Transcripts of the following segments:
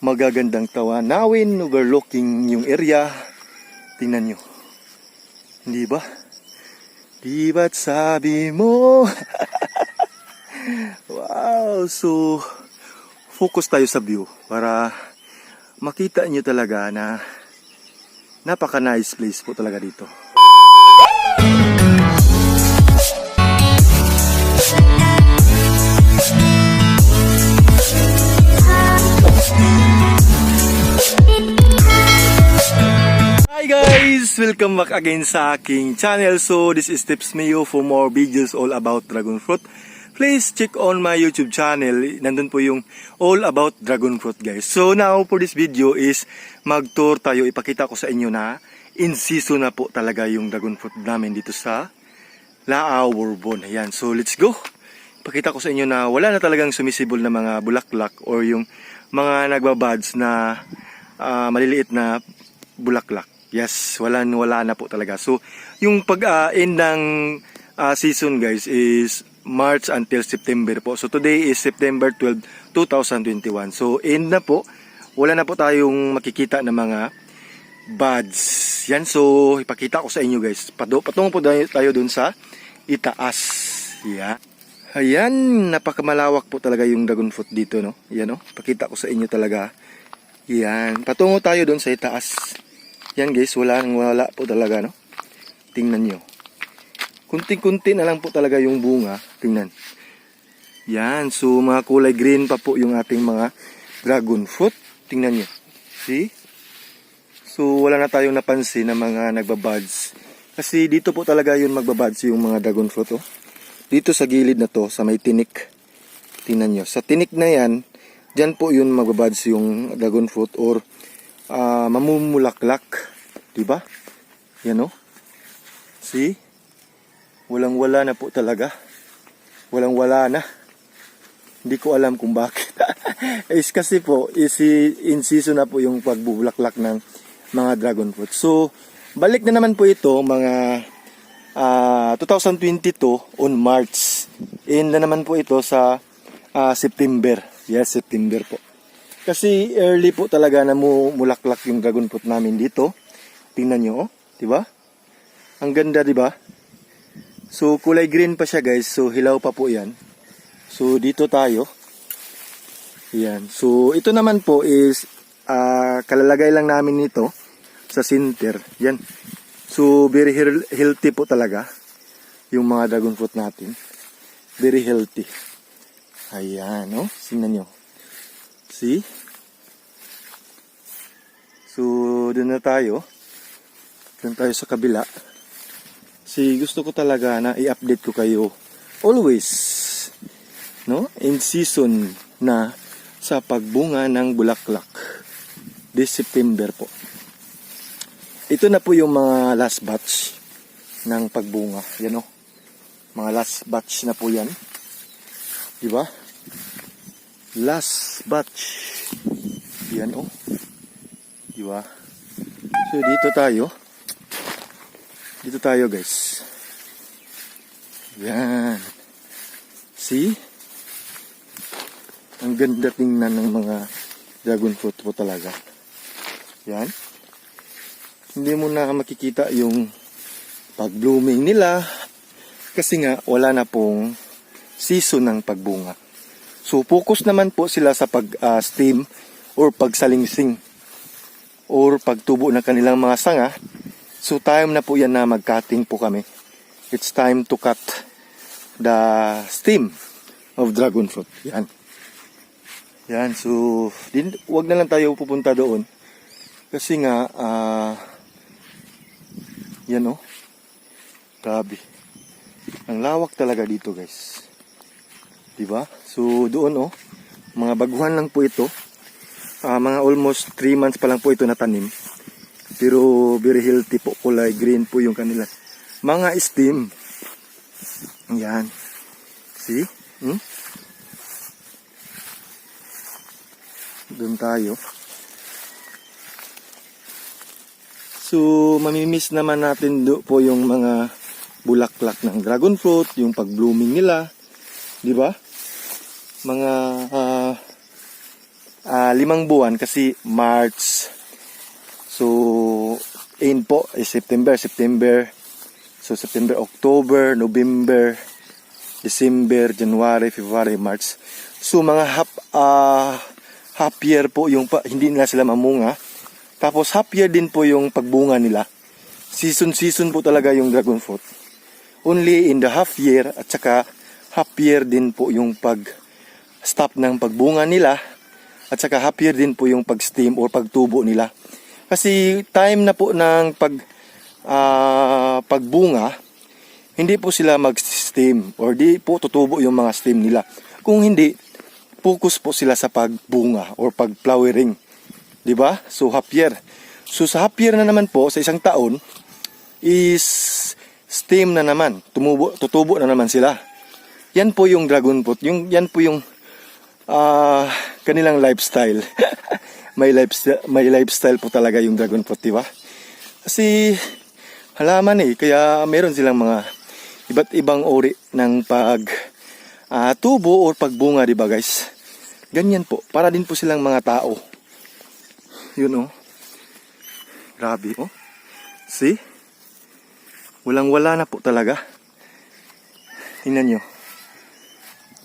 magagandang tawanawin, overlooking yung area. Tingnan nyo. Hindi ba? Di ba't sabi mo? Wow! So, focus tayo sa view para makita nyo talaga na napaka-nice place po talaga dito. Hi guys! Welcome back again sa aking channel. So this is Tips Mayo for more videos all about dragon fruit. Please check on my YouTube channel. Nandun po yung all about dragon fruit guys. So now for this video is mag-tour tayo. Ipakita ko sa inyo na in season na po talaga yung dragon fruit namin dito sa Lao Bourbon. Ayan. So let's go. Ipakita ko sa inyo na wala na talagang sumisibol na mga bulaklak or yung mga nagbabuds na maliliit na bulaklak. Yes, wala na po talaga. So, yung pag-end ng season guys is March until September po. So, today is September 12, 2021. So, end na po. Wala na po tayong makikita ng mga buds. Yan, so, ipakita ko sa inyo guys. Patungo po tayo dun sa itaas. Yeah. Ayan, napakamalawak po talaga yung dragon fruit dito, no? Yan, no? Pakita ko sa inyo talaga. Yan, patungo tayo dun sa itaas. Yan guys, wala po talaga, no? Tingnan nyo. Kunting-kunti na lang po talaga yung bunga. Tingnan. Yan, so mga kulay green pa po yung ating mga dragon fruit. Tingnan nyo. See? So wala na tayong napansin na mga nagbabuds. Kasi dito po talaga yun magbabuds yung mga dragon fruit, oh. Dito sa gilid na to, sa may tinik. Tingnan nyo. Sa tinik na yan, dyan po yun magbabuds yung dragon fruit or mamumulaklak, diba? Yan, oh. See? Walang-wala na po talaga. Walang-wala na. Hindi ko alam kung bakit. Is kasi po, in season na po yung pagbubulaklak ng mga dragon fruit. So, balik na naman po ito, mga 2022 on March. In na naman po ito sa September. Yes, September po. Kasi early po talaga na mulaklak yung dragon fruit namin dito. Tingnan nyo, oh. Diba? Ang ganda, diba? So, kulay green pa siya, guys. So, hilaw pa po yan. So, dito tayo. Yan. So, ito naman po is kalalagay lang namin nito sa center. Yan. So, very healthy po talaga yung mga dragon fruit natin. Very healthy. Ayan, no? Tingnan nyo. See? So, doon na tayo. Doon tayo sa kabila. See, gusto ko talaga na i-update ko kayo always, no? In season na sa pagbunga ng bulaklak. This September po. Ito na po yung mga last batch ng pagbunga. Yan, no? Mga last batch na po yan. Diba? Last batch. Yan, oh. Diba? So, dito tayo. Dito tayo, guys. Yan. See? Ang ganda tingnan ng mga dragon fruit po talaga. Yan. Hindi mo na makikita yung pag-blooming nila. Kasi nga, wala na pong season ng pagbunga. So, focus naman po sila sa pag-steam or pagsalingsing or pagtubo ng kanilang mga sanga. So, time na po yan na mag-cutting po kami. It's time to cut the stem of dragon fruit. Yan. Yan. So, wag na lang tayo pupunta doon. Kasi nga, yan, oh. Grabe. Ang lawak talaga dito, guys. Diba? So, doon, oh. Mga baguhan lang po ito. Mga almost 3 months pa lang po ito natanim. Pero very healthy po. Kulay green po yung kanila. Mga stem. Yan. See? Doon tayo. So, mamimiss naman natin po yung mga bulaklak ng dragon fruit, yung pag-blooming nila. Di ba? Mga 5 buwan kasi March. So, end po is September. So, September, October, November, December, January, February, March. So, mga half year po yung hindi nila sila mamunga. Tapos, half year din po yung pagbunga nila. Season po talaga yung dragon fruit. Only in the half year at saka half year din po yung pag-stop ng pagbunga nila. At saka half year din po yung pag-stem or pagtubo nila. Kasi time na po ng pagbunga, hindi po sila mag-stem or di po tutubo yung mga stem nila. Kung hindi, focus po sila sa pagbunga or pag-flowering. Diba? So half year. So sa half year na naman po, sa isang taon, is stem na naman. Tutubo na naman sila. Yan po yung dragon fruit. Yan po yung kanilang lifestyle. may lifestyle po talaga yung dragon fruit, diba? Kasi halaman kaya meron silang mga iba't ibang uri ng tubo o pagbunga, diba guys? Ganyan po, para din po silang mga tao. Yun grabe See? Walang-wala na po talaga. Tingnan nyo.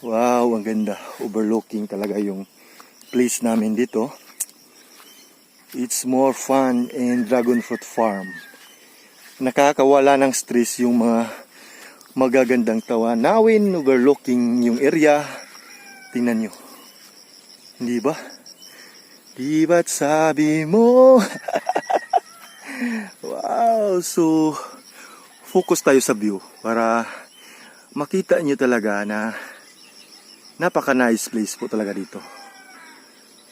Wow, ang ganda. Overlooking talaga yung place namin dito. It's more fun in dragon fruit farm. Nakakawala ng stress yung mga magagandang tawanawin, overlooking yung area. Tingnan nyo. Hindi ba? Di ba't sabi mo? Wow, so focus tayo sa view para makita nyo talaga na napaka-nice place po talaga dito.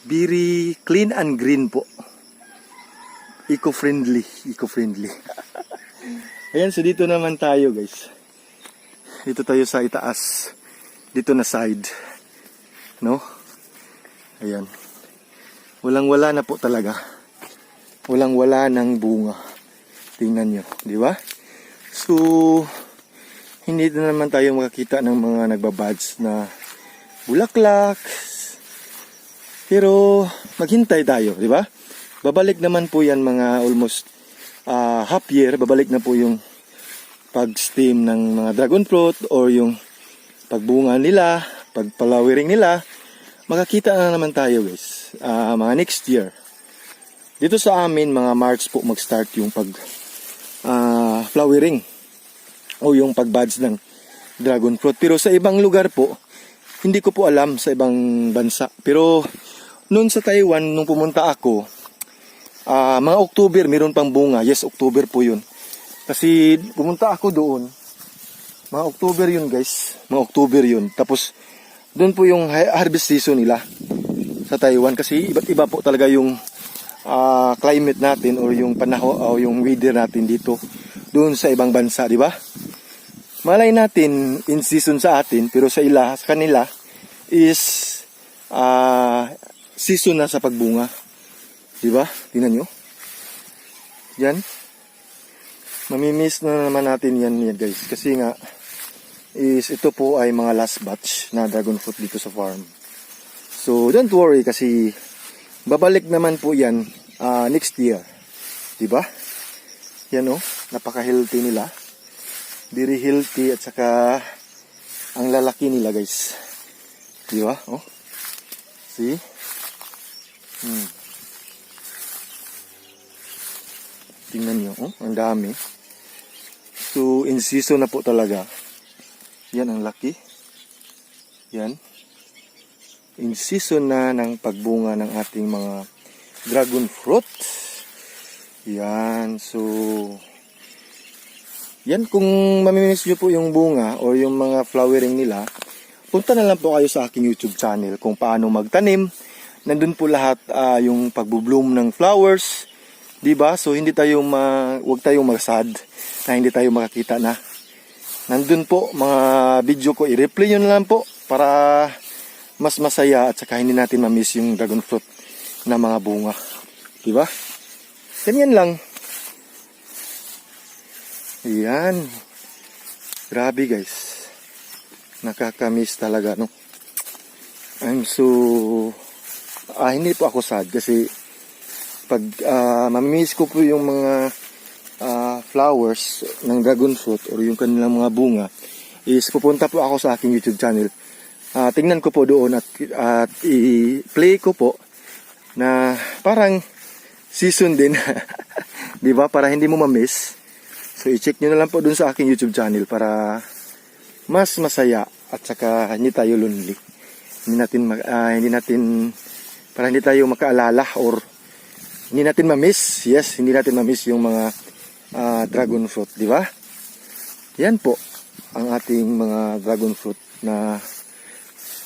Very clean and green po. Eco-friendly. Ayan, so dito naman tayo guys. Dito tayo sa itaas. Dito na side. No? Ayan. Walang-wala na po talaga. Walang-wala ng bunga. Tingnan nyo. Di ba? So, hindi na naman tayo makakita ng mga nagbabads na bulaklak. Pero maghintay tayo, di ba? Babalik naman po yan mga almost half year. Babalik na po yung pag-stem ng mga dragon fruit or yung pagbunga nila, pag-flowering nila. Makakita na naman tayo guys, mga next year. Dito sa amin, mga March po mag-start yung flowering o yung pag-buds ng dragon fruit. Pero sa ibang lugar po, hindi ko po alam sa ibang bansa. Pero noon sa Taiwan, nung pumunta ako, mga October, meron pang bunga. Yes, October po yun. Kasi pumunta ako doon, mga October yun guys. Mga October yun. Tapos, doon po yung harvest season nila sa Taiwan. Kasi iba't iba po talaga yung climate natin or yung panahon o yung weather natin dito doon sa ibang bansa, di ba? Malay natin in season sa atin, pero sa kanila is season na sa pagbunga. Di ba? Tingnan nyo. Yan. Mamimiss na naman natin yan guys. Kasi nga is ito po ay mga last batch na dragon fruit dito sa farm. So don't worry kasi babalik naman po yan next year. Diba? Yan napaka-healthy nila. Very healthy at saka ang lalaki nila guys. Diba? See? Tingnan nyo. Ang dami. So in season na po talaga. Yan ang laki. Yan. In season na ng pagbunga ng ating mga dragon fruit. Yan. So, yan kung mamimiss nyo po yung bunga o yung mga flowering nila, punta na lang po kayo sa aking YouTube channel kung paano magtanim. Nandun po lahat yung pagbubloom ng flowers. Diba? So, huwag tayong magsad na hindi tayo makakita na. Nandun po, mga video ko, i-replay nyo na lang po para mas masaya at saka hindi natin ma-miss yung dragon fruit na mga bunga. Diba? Ganyan lang. Ayan. Grabe guys. Nakaka-miss talaga, no? I'm so Hindi po ako sad kasi pag mamimiss ko po yung mga flowers ng dragon fruit or yung kanilang mga bunga, is pupunta po ako sa aking YouTube channel. Tingnan ko po doon at i-play ko po na parang season din. Di ba? Para hindi mo ma-miss. So i-check nyo na lang po doon sa aking YouTube channel para mas masaya at saka hindi tayo lonely. Hindi natin para hindi tayo makaalala or hindi natin ma-miss. Yes, hindi natin ma-miss yung mga dragon fruit, di ba? Yan po ang ating mga dragon fruit na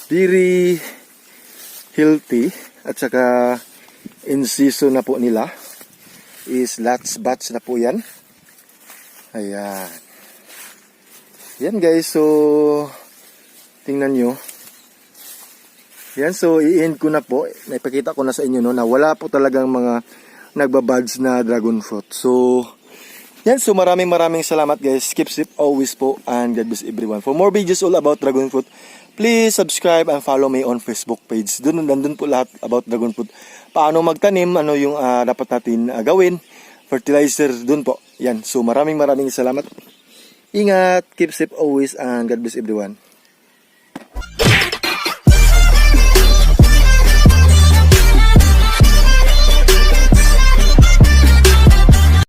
very healthy at saka in season na po nila. Is lots batch na po yan. Ayan. Yan guys, so tingnan nyo. Yan, so i-end ko na po. Naipakita ko na sa inyo no, na wala po talagang mga nagbabuds na dragon fruit. So, yan, so maraming salamat guys. Keep safe always po and God bless everyone. For more videos all about dragon fruit, please subscribe and follow me on Facebook page. Nandun po lahat about dragon fruit. Paano magtanim, ano yung dapat natin gawin, fertilizer, dun po. Yan, so maraming salamat. Ingat, keep safe always and God bless everyone.